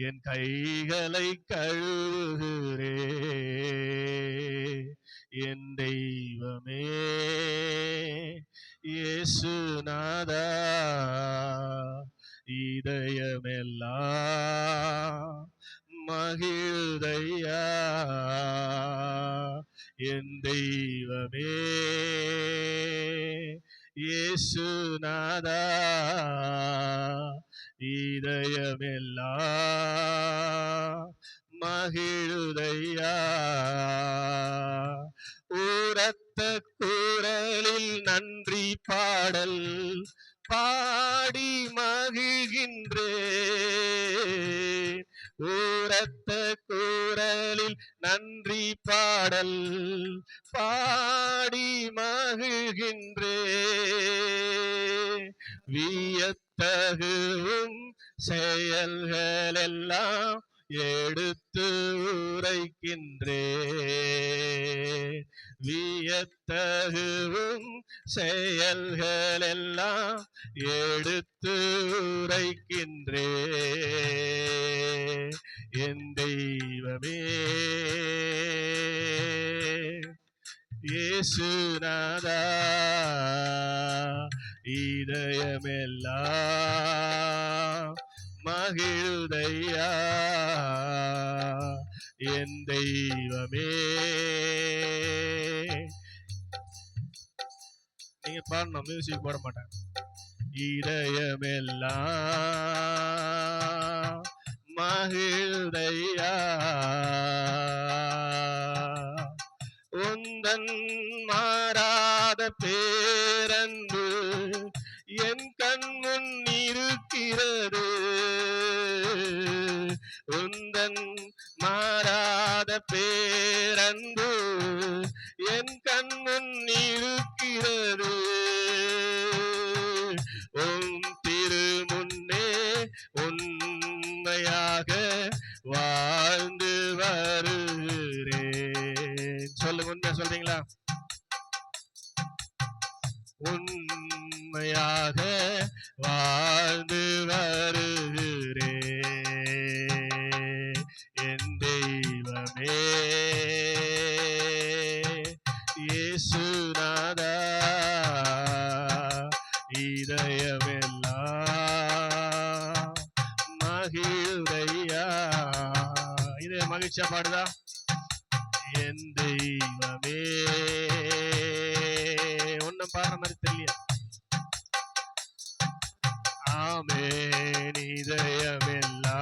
என் கைகளை கழுவுகிறே. என் தெய்வமே இயேசுநாதா, இதயமெல்லாம் மகிழ்தையா. என் தெய்வமே இயேசுநாதா, இதயமெல்லாம் மகிழுதையா. உரத்த குரலில் நன்றி பாடல் பாடி மகிழ்கின்றேன். உரத்த குரலில் நன்றி பாடல் பாடி மகிழ்கின்றேன். வியத்தகும் செயல்கள் எல்லாம் எடுத்து உரைக்கின்றேன். வியத்தகும் செயல்கள் எல்லாம் எடுத்து உரைக்கின்றேன். என் தெய்வமே இயேசுநாதா, இதயமெல்லாம் மகிழுதையா. என் தெய்வமே. நீங்க பாடணும், மியூசிக் போட மாட்டேன். இதயமெல்லாம் மகிழ்தையா. உந்தன் மாறாத பேரன்பு என் கண்முன் இருக்கிறது. உந்தன் மாறாத பேரன்பு என் கண்முன் இருக்கிறது. உன் திருமுன்னே உண்மையாக வாழ்ந்து வருகிறேன். சொல்லுங்க, உண்மையா சொல்றீங்களா? உண்மையாக வாழ்ந்து வருகிறேன். என் தெய்வமே இயேசுநாதா, இதயமெல்லாம் மகிழ்தையா. இதய மகிழ்ச்சியா பாடுதா? என் தெய்வமே. ஒன்னும் பாடுற மாதிரி தெரியல. ஆமென். இதயமெல்லாம்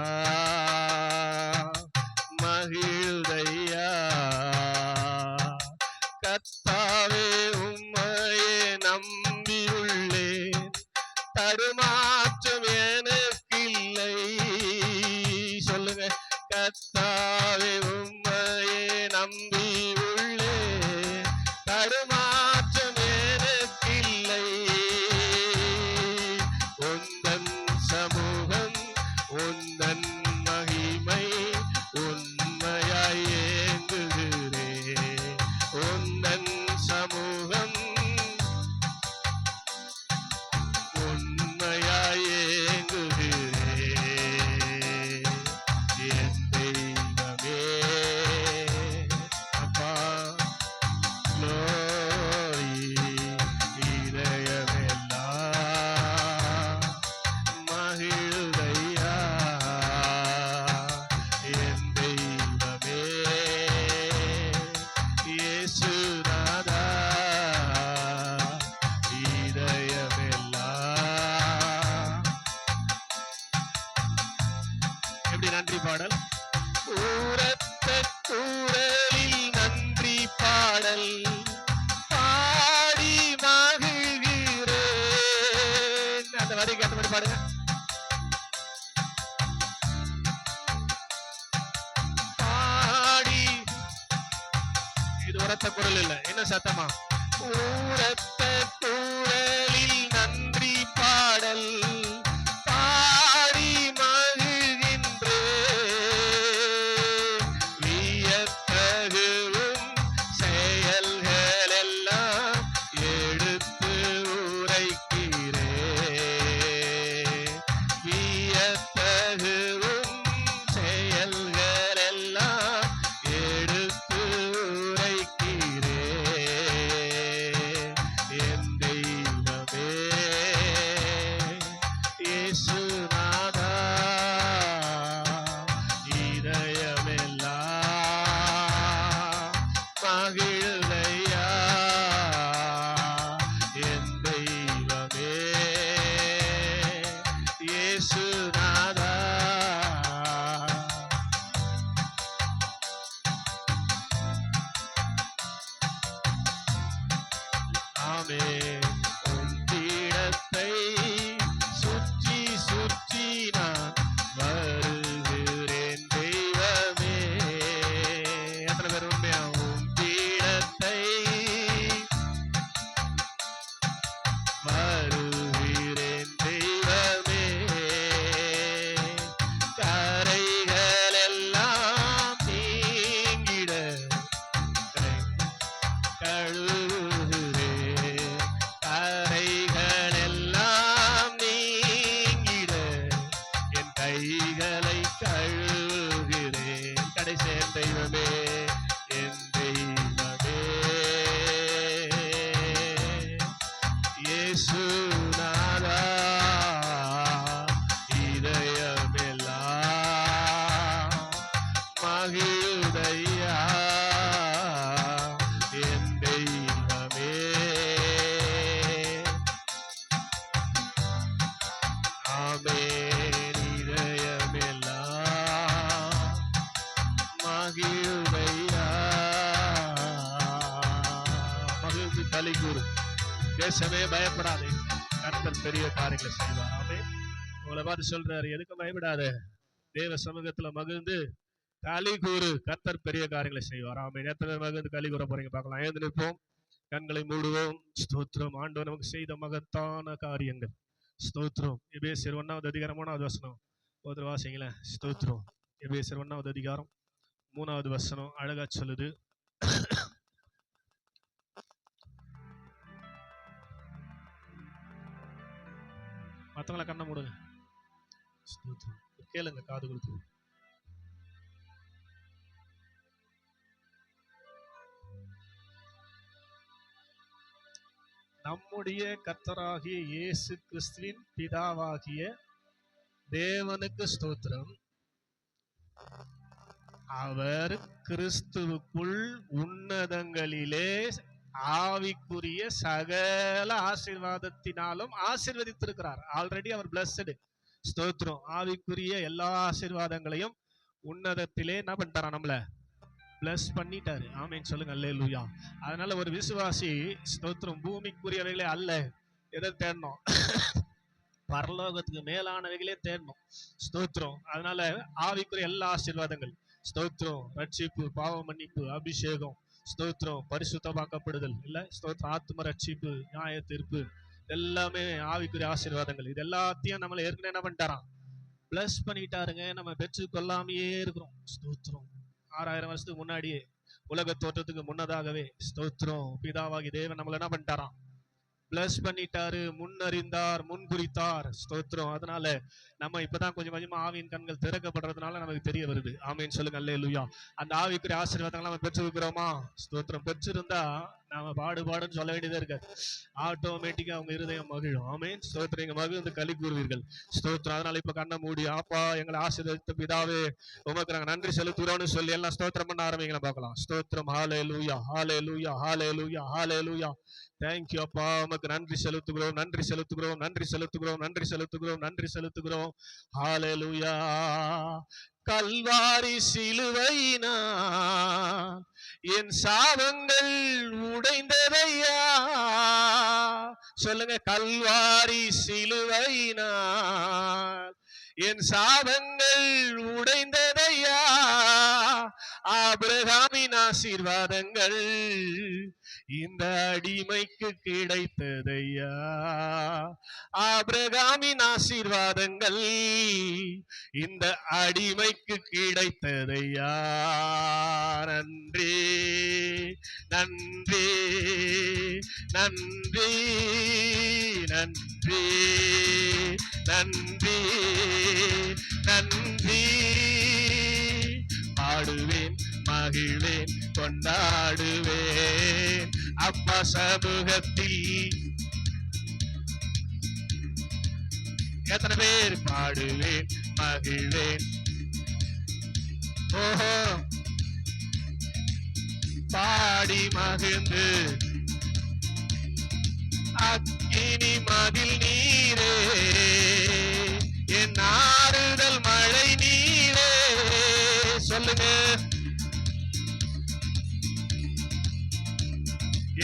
மகிழ்தையா. கர்த்தாவே உம்மையே நம்பியுள்ளேன், தடுமாற்றம் எனக்கில்லை. சொல்லுங்க. கர்த்தாவே உம்மையே நம்பியுள்ளேன், தடுமாற்றம் எனக்கில்லை. உந்தன் சமூகம் உந்தன் மகிமை உண்மையாய் ஏங்குகிறேன். உந்தன் சமூகம் உண்மையாய் ஏங்குகிறேன். என் தெய்வமே அப்பா, glory. இதயமெல்லாம் மகிழ்தையா. என் தெய்வமே இயேசுநாதா, இதயமெல்லாம். எப்படி நன்றி பாடல்? உரத்த குரலில் நன்றி பாடல் பாடி மகிழ்கிறேன். அந்த வரி கேட்ட மாதிரி பாடுங்க. பாடி. இது உரத்த குரல் இல்ல, என்ன சத்தமா? உரத்த குரலில் நன்றி பாடல் பாடி மகிழ்கின்றேன். வியத்தகும் செயல்கள் எல்லாம் எடுத்து உரைக்கிறேன். வியத்தகும் கைகளை கழுவுகிறேன். கடைசி என் தெய்வமே, என் தெய்வமே, இயேசுநாதா, இதயமெல்லாம் மகிழுதையா என் தெய்வமே. ஆமென். இதயமெல்லாம் மகிழுதையா. மகிழ்ந்து களி கூறு. தேசமே பயப்படாதே, கர்த்தர் பெரிய காரியங்களை செய்வார். ஆமென். உங்களை பார்த்து சொல்றாரு, எதுக்கு பயப்படாத, தேவ சமூகத்துல மகிழ்ந்து களி கூறு, கர்த்தர் பெரிய காரியங்களை செய்வார். ஆமென். எத்தனை மகிழ்ந்து களி கூற போறீங்க பார்க்கலாம். எழுந்து நிற்போம், கண்களை மூடுவோம். ஸ்தோத்திரம். ஆண்டவர் நமக்கு செய்த மகத்தான காரியங்கள். ஸ்தோத்திரம். எபேசியர் 1வது அதிகாரம் 3வது வசனம் ஒரு வாசிங்களேன். ஸ்தோத்திரம். எபேசியர் 1வது அதிகாரம் 3வது வசனம் அழகா சொல்லுது. மற்றவங்களை கண்ணை மூடுங்க. ஸ்தோத்திரம். கேளுங்க, காது கொடுத்து. நம்முடைய கர்த்தராகிய இயேசு கிறிஸ்துவின் பிதாவாகிய தேவனுக்கு ஸ்தோத்திரம். அவர் கிறிஸ்துவுக்குள் உன்னதங்களிலே ஆவிக்குரிய சகல ஆசீர்வாதத்தினாலும் ஆசீர்வதித்திருக்கிறார். ஆல்ரெடி அவர் பிளஸ்டு. ஸ்தோத்திரம். ஆவிக்குரிய எல்லா ஆசீர்வாதங்களையும் உன்னதத்திலே என்ன பண்ணிட்டாரா, நம்மள பிளஸ் பண்ணிட்டாரு. ஆமென் சொல்லுங்க. அல்லேலூயா. அதனால ஒரு விசுவாசி ஸ்தோத்திரம் பூமிக்குரியவைகளே அல்ல, எதை தேடணும், பரலோகத்துக்கு மேலானவைகளே தேடணும். ஸ்தோத்திரம். அதனால ஆவிக்குரிய எல்லா ஆசீர்வாதங்கள், ஸ்தோத்திரம், ரட்சிப்பு, பாவ மன்னிப்பு, அபிஷேகம், ஸ்தோத்திரம், பரிசுத்தமாக்கப்படுதல் இல்ல, ஸ்தோத்திரம், ஆத்ம ரட்சிப்பு, நியாய தீர்ப்பு, எல்லாமே ஆவிக்குரிய ஆசீர்வாதங்கள். இது எல்லாத்தையும் நம்மள ஏற்கனவே என்ன பண்ணிட்டாராம், பிளஸ் பண்ணிட்டாருங்க. நம்ம பெற்று கொள்ளாமையே இருக்கிறோம். ஸ்தோத்திரம். 6000 வருஷத்துக்கு முன்னாடியே, உலக தோற்றத்துக்கு முன்னதாகவே, ஸ்தோத்திரம், பிதாவாகி தேவன் நம்மள என்ன பண்ணிட்டாராம், பிளஸ் பண்ணிட்டாரு, முன்னறிந்தார், முன்குறித்தார். ஸ்தோத்திரம். அதனால நம்ம இப்பதான் கொஞ்சம் கொஞ்சமா ஆவியின் கண்கள் திறக்கப்படுறதுனால நமக்கு தெரிய வருது. ஆமென் சொல்லுங்க. அல்லேலூயா. அந்த ஆவிக்குரிய ஆசீர்வாதங்களை நம்ம பெற்றிருக்கிறோமா? ஸ்தோத்திரம். பெற்றிருந்தா நாம பாடுன்னு சொல்ல வேண்டியதே இருக்காது. ஆட்டோமேட்டிக்கா அவங்க இருதயம் மகிழும். ஆமென். ஸ்தோத்திரம். நீங்க மகிழ்ந்து களி கூறுவீர்கள். ஸ்தோத்திரம். அதனால இப்ப கண்ணை மூடி, அப்பா எங்களை ஆசீர்வதித்த பிதாவே உமக்கு நாங்க நன்றி செலுத்துகிறோம்னு சொல்லி எல்லாம் ஸ்தோத்திரம் பண்ண ஆரம்பிங்களா பார்க்கலாம். ஸ்தோத்திரம். ஹல்லேலூயா, ஹல்லேலூயா, ஹல்லேலூயா, ஹல்லேலூயா. தேங்க்யூ அப்பா, உமக்கு நன்றி செலுத்துகிறோம், நன்றி செலுத்துகிறோம், நன்றி செலுத்துகிறோம், நன்றி செலுத்துகிறோம், நன்றி செலுத்துகிறோம். ஹல்லேலூயா. கல்வாரி சிலுவையினால் என் சாபங்கள் உடைந்ததையா. சொல்லுங்க. கல்வாரி சிலுவையினால் என் சாபங்கள் உடைந்ததையா. ஆபிரகாமின் ஆசீர்வாதங்கள் இந்த அடிமைக்கு கிடைத்ததையா. ஆபிரகாமின் ஆசீர்வாதங்கள் இந்த அடிமைக்கு கிடைத்ததையா. நன்றி, நன்றி, நன்றி, நன்றி, நன்றி, நன்றி. பாடுவேன், மகிழ்வேன், கொண்டாடுவேன் அப்பா சமூகத்தில். எத்தனை பேர் பாடுவேன், மகிழ்வேன், ஓஹோ, பாடி மகிழ்ந்து அக்கினி மதில் நீரே, என் ஆறுதல் மழை நீரே. சொல்லுங்க.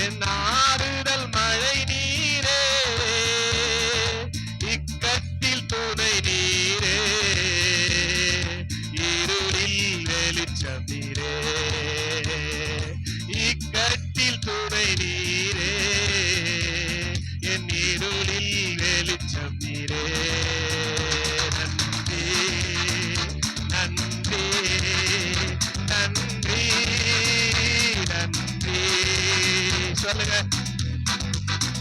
என் ஆறுதல் மழை நீரே, இக்கட்டில் துணை நீரே, இருளில் வெளிச்சம் நீரே, இக்கட்டில் துணை நீரே, என் இருளில் வெளிச்சம் நீரே. நன்றி, நன்றி, நன்றி, நன்றி. சொல்லுங்க.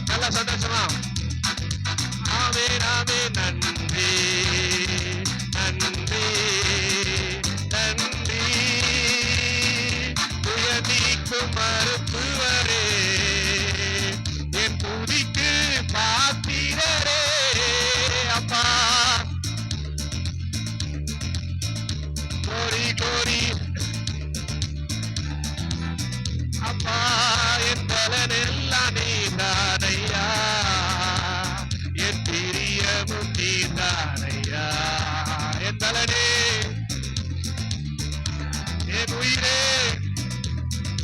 நல்லா சந்தோஷமா. ஆமென், ஆமென். நன்றி, நன்றி, glory. அப்பா என் பலனெல்லாம் நீதானையா, என் பிரியமும் நீதானையா. என் பலனே என் உயிரே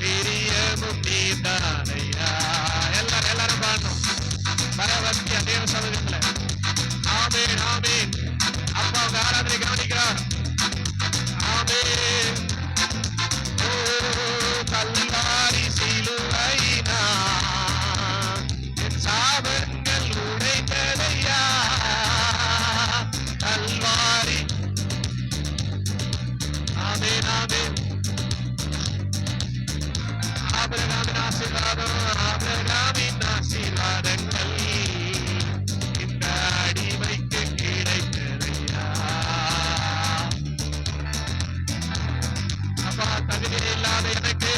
பிரியமும் நீதானையா. எல்லாரும் பாடணும் பரவத்தி தேவ சமூகத்துல. ஆமென் ஆமென். அப்பா உங்க ஆராதனை கவனிக்கிறார். ஆமென். ஓ கல்வாரி சிலுவையினா என் சாபங்கள் உடைத்ததையா. கல்வாரி. ஆமென் ஆமென். ஆபிரகாமின் ஆசீர்வாதம், ஆபிரகாமின் ஆசீர்வாதங்கள் இந்த அடிமைக்கு கிடைத்ததையா. அப்பா தகுதி இல்லாத எனக்கு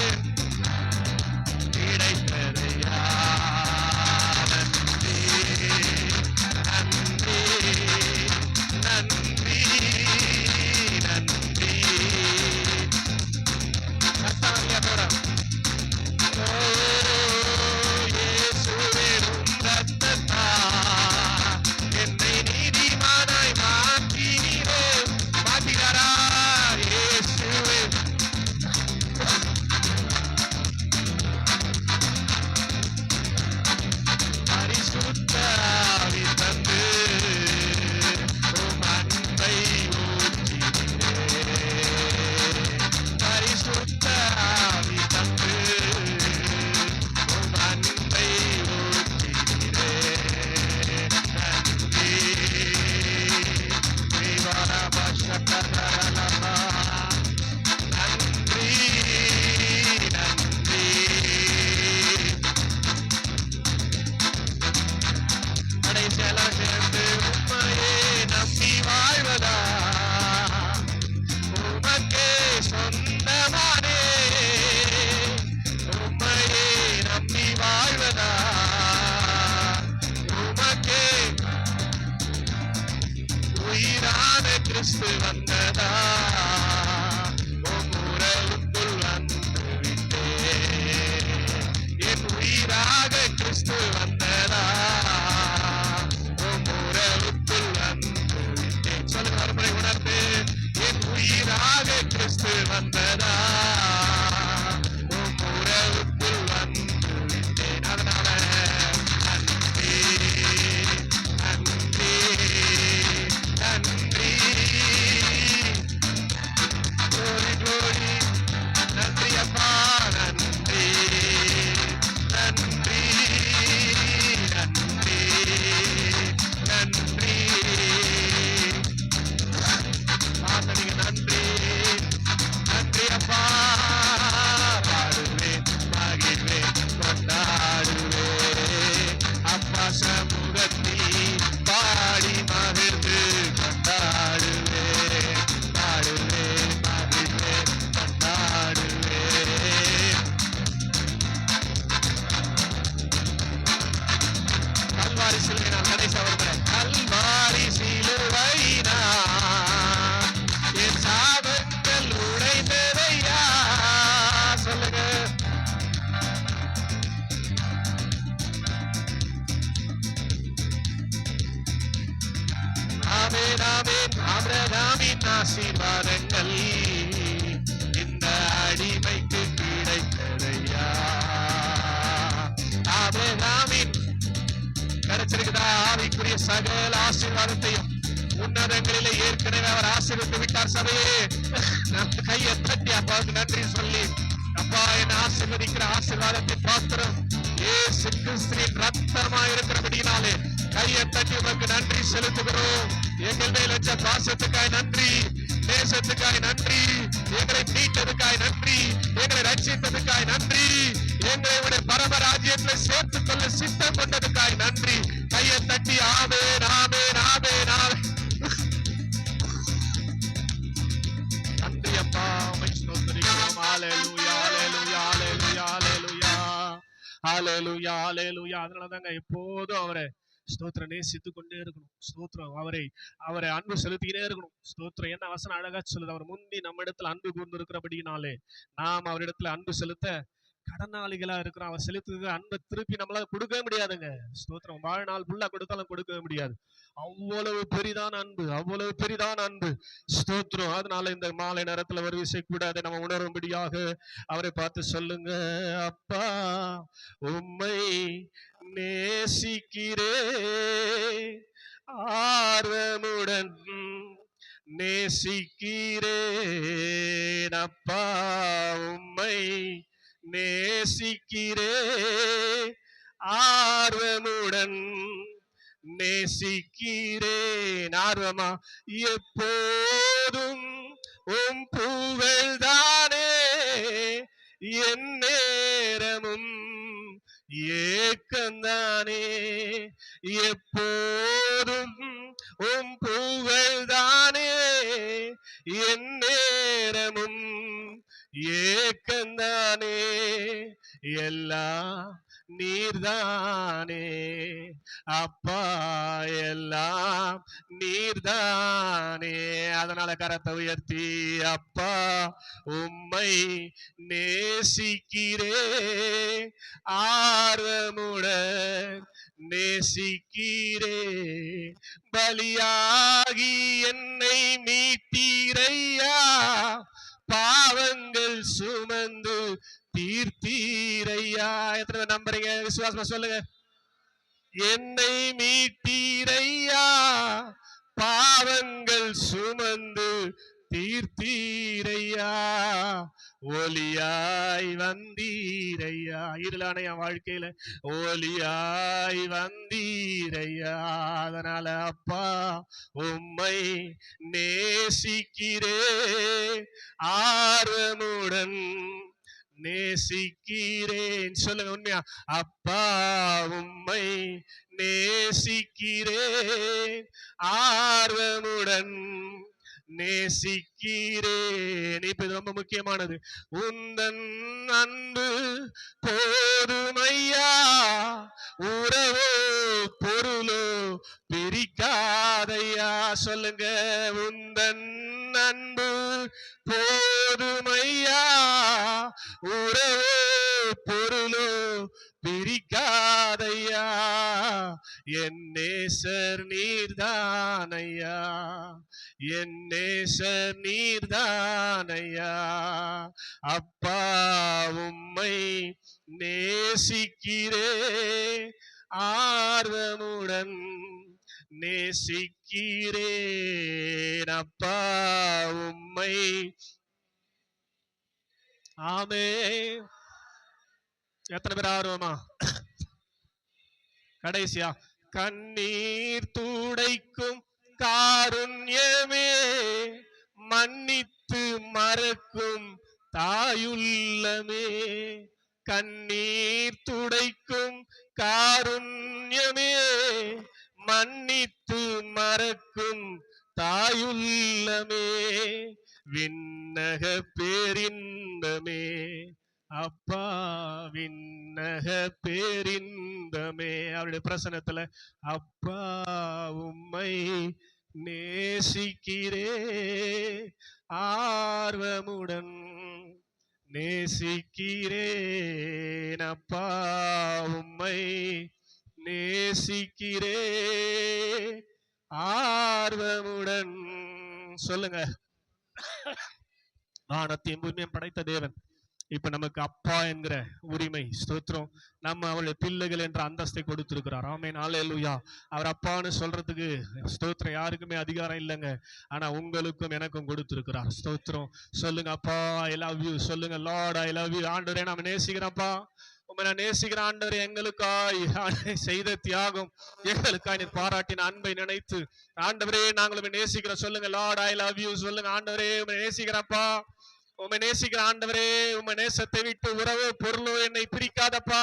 கிடைத்ததையா. நன்றி நன்றி நன்றி நன்றி. கஷ்டம் போறோம். என்னை நீதிமானாய் மாற்றினீரே. மாற்றினாரா இயேசுவே. பரிசுத்த ஆவி தந்து உம் அன்பை ஊற்றினீரே. பரிசுத்த ஆவி தந்து உம் அன்பை ஊற்றினீரே. நன்றி தேவாரபஷகரலமா. நன்றி நன்றி. கடைசியெல்லாம் சேர்ந்து உம்மையே நம்பி வாழ்வதா, உமக்கே சொந்தமானே. உம்மையே நம்பி வாழ்வதா, உமக்கே உயிரான கிறிஸ்து வந்ததா. உம் உறவுக்குள் வந்து விட்டேன். என் உயிராக கிறிஸ்து வந்ததா. உம் உறவுக்குள் வந்து விட்டேன். சொல்லுங்க மறுமுறை உணர்ந்து. என் உயிராக கிறிஸ்து வந்ததா. உம் உறவுக்குள் வந்து விட்டேன். அதனால நன்றி நன்றி நன்றி. glory glory. நன்றி அப்பா நன்றி நன்றி நன்றி நன்றி. ஆண்டவரே நன்றி நன்றி அப்பா. பாடுவேன் மகிழ்வேன் கொண்டாடுவேன். அப்பா சமூகத்தில் பாடி மகிழ்ந்து கொண்டாடுவேன். பாடுவேன் மகிழ்வேன் கொண்டாடுவேன். கல்வாரி சிலுவையினால் கடைசி அவர்கள் கல்வாரி சிலுவையினால் என் சாபங்கள் உடைந்ததையா. சொல்லுங்க. ஆமென் ஆமென். ஆபிரகாமின் ஆசீர்வாதங்கள் இந்த அடிமைக்கு கிடைத்ததையா. ஆபிரகாமின் கிடைச்சிருக்குதா ஆவிக்குரிய சகல ஆசீர்வாதத்தையும் உன்னதங்களிலே ஏற்கனவே அவர் ஆசீர்வித்து விட்டார். சபையே நம்ம கையை தட்டி அப்பாவுக்கு நன்றி சொல்லி, அப்பா என்ன ஆசீர்வதிக்கிற ஆசீர்வாதத்தை பாத்திரம் இயேசு கிறிஸ்துவின் ரத்தமா இருக்கிறபடினாலே கையை தட்டி உமக்கு நன்றி செலுத்துகிறோம். எங்கள் மேல் வச்ச பாசத்துக்காய் நன்றி, நேசத்துக்காய் நன்றி, எங்களை மீட்டதுக்காய் நன்றி, எங்களை ரட்சித்ததுக்காய் நன்றி, எங்களை உடைய பரம ராஜ்யத்தில் சேர்த்துக் கொள்ள சித்தம் கொண்டதுக்காய் நன்றி. கையை தட்டி ஆமென் ஆமென் ஆமென் ஆமென். நன்றி அப்பா, உம்மை ஸ்தோத்திரிக்கிறோம். ஹல்லேலூயா ஹல்லேலூயா ஹல்லேலூயா ஹல்லேலூயா ஹல்லேலூயா ஹல்லேலூயா. அதனால தாங்க எப்போதும் அவரை ஸ்தோத்திரம் நேசித்து கொண்டே இருக்கணும். ஸ்தோத்திரம் அவரை அவரை அன்பு செலுத்திக்கிட்டே இருக்கணும். ஸ்தோத்திரம் என்ன வசனம் அழகா சொல்லுது, அவர் முந்தி நம்ம இடத்துல அன்பு கூர்ந்து இருக்கிறபடினாலே நாம் அவரிடத்துல அன்பு செலுத்த கடனாளிகளா இருக்கிறோம். அவர் செலுத்துகிற அன்பை திருப்பி நம்மளால கொடுக்கவே முடியாதுங்க. ஸ்தோத்திரம் வாழ்நாள் ஃபுல்லா கொடுத்தாலும் கொடுக்கவே முடியாது. அவ்வளவு பெரிதான அன்பு, அவ்வளவு பெரிதான அன்பு. ஸ்தோத்திரம். அதனால இந்த மாலை நேரத்துல ஒரு விஷயம் கூட அதை நம்ம உணரும்படியாக அவரை பார்த்து சொல்லுங்க, அப்பா உம்மை நேசிக்கிறே ஆர்வமுடன் நேசிக்கிறேன், அப்பா உம்மை நேசிக்கிறே ஆர்வமுடன் நேசிக்கிறேன். ஆர்வமா எப்போதும் உம் புகழ்தானே என் நேரமும் ஏக்கந்தானே, எப்போதும் உம் புகழ்தானே என் நேரமும் ஏக்கந்தானே, எல்லாம் நீர்தானே அப்பா, எல்லாம் நீர்தானே. அதனால கரத்தை உயர்த்தி, அப்பா உம்மை நேசிக்கிறே ஆர்வமுடன் நேசிக்கிறே, பலியாகி என்னை மீட்டீரையா, பாவங்கள் சுமந்து தீர்த்தீரையா. எத்தனை நம்புறீங்க? விசுவாசமா சொல்லுங்க. என்னை மீட்டீரையா, பாவங்கள் சுமந்து தீர்த்தீரையா, ஒலியாய் வந்தீரையா. இருளான என் வாழ்க்கையில ஒலியாய் வந்தீரையா. அதனால அப்பா உம்மை நேசிக்கிறே ஆர்வமுடன் நேசிக்கிறேன். சொல்லுங்க உண்மையா, அப்பா உம்மை நேசிக்கிறேன் ஆர்வமுடன் நேசிக்கிறேன். இப்ப இது ரொம்ப முக்கியமானது. உந்தன் அன்பு போதுமையா, உறவோ பொருளோ பிரிக்காதையா. சொல்லுங்க, உந்தன் அன்பு போதுமையா, உறவோ பொருளோ பிரிக்காதையா, என் நேசர் நீர்தானையா, என் நேசர் நீர்தானையா, அப்பா உம்மை நேசிக்கிறே ஆர்வமுடன் நேசிக்கிறேன், அப்பா உம்மை. ஆமே. எத்தனை பேர் ஆர்வமா? கடைசியா, கண்ணீர் துடைக்கும் காருண்யமே, மன்னித்து மறக்கும் தாயுள்ளமே, கண்ணீர் துடைக்கும் காருண்யமே, மன்னித்து மறக்கும் தாயுள்ளமே, விண்ணக பேரின்பமே, அப்பா விண்ணக பேரின்பமே. அவருடைய பிரசன்னத்துல, அப்பா உம்மை நேசிக்கிறே ஆர்வமுடன் நேசிக்கிறேன், அப்பா உம்மை நேசிக்கிறே ஆர்வமுடன். சொல்லுங்க, வானத்தையும் பூமியையும் படைத்த தேவன் இப்ப நமக்கு அப்பா என்கிற உரிமை, ஸ்தோத்திரம், நம்ம அவருடைய பிள்ளைகள் என்ற அந்தஸ்தை கொடுத்திருக்கிறார். ஆமென், அல்லேலூயா. அவர் அப்பான்னு சொல்றதுக்கு ஸ்தோத்திரம் யாருக்குமே அதிகாரம் இல்லைங்க. ஆனா உங்களுக்கும் எனக்கும் கொடுத்திருக்கிறார். ஸ்தோத்திரம். சொல்லுங்க, அப்பா ஐ லவ் யூ. சொல்லுங்க, லார்ட் ஐ லவ் யூ. ஆண்டவரே நாம நேசிக்கிறப்பா, உண்மை நான் நேசிக்கிற ஆண்டவரே, எங்களுக்காய் செய்த தியாகம், எங்களுக்காய் நீ பாராட்டின அன்பை நினைத்து ஆண்டவரே நாங்களும் நேசிக்கிறோம். சொல்லுங்க, லார்ட் ஐ லவ் யூ. சொல்லுங்க, ஆண்டவரே உண்மை நேசிக்கிறப்பா, உண்மை நேசிக்கிற ஆண்டவரே, உண்மை நேசத்தை விட்டு உறவோ பொருளோ என்னை பிரிக்காதப்பா,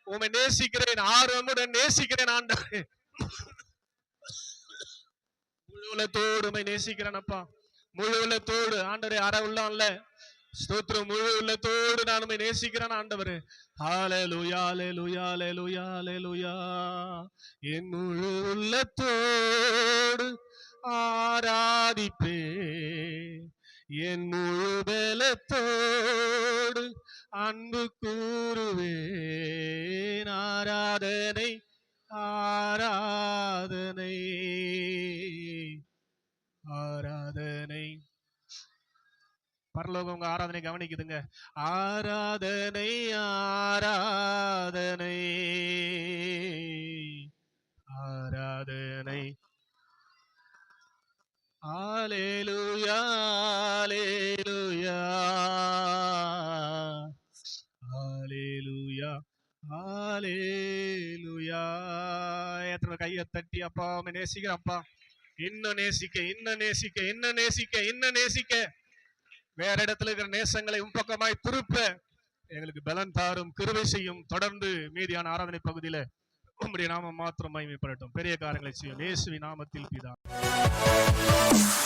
உண்மை நேசிக்கிறேன், ஆர்வமுடன் நேசிக்கிறேன் ஆண்டவரே, முழு உலகத்தோடு உண்மை நேசிக்கிறேன் அப்பா, முழு உலகத்தோடு. ஆண்டவரே அற உள்ளம் இல்ல, ஸ்தோத்திரம். முழு உள்ளத்தோடு நான் உம்மை நேசிக்கிறேன் ஆண்டவரே. ஹalleluya hallelujah hallelujah hallelujah. என் முழு உள்ளத்தோடு ஆராதிப்பே, என் முழு பலத்தோடு அன்பு கூறுவேன். ஆராதனை ஆராதனை ஆராதனை. பரலோகம் உங்க ஆராதனை கவனிக்குதுங்க. ஆராதனை ஆராதனை ஆராதனை. ஹalleluya hallelujah hallelujah hallelujah. எத்தனை கையை தட்டி அப்பா உம்மை நேசிக்கிறேன் அப்பா, இன்னும் நேசிக்க இன்னும் நேசிக்க இன்னும் நேசிக்க இன்னும் நேசிக்க, வேற இடத்துல இருக்கிற நேசங்களை உன் பக்கமாய் திருப்ப எங்களுக்கு பலன் தாரும், கிருபை செய்யும். தொடர்ந்து மீதியான ஆராதனை பகுதியில உம்முடைய நாமம் மாத்திரம் மகிமைப்படட்டும். பெரிய காரியங்களை செய்யும் இயேசுவின் நாமத்தில் பிதா.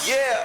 Yeah.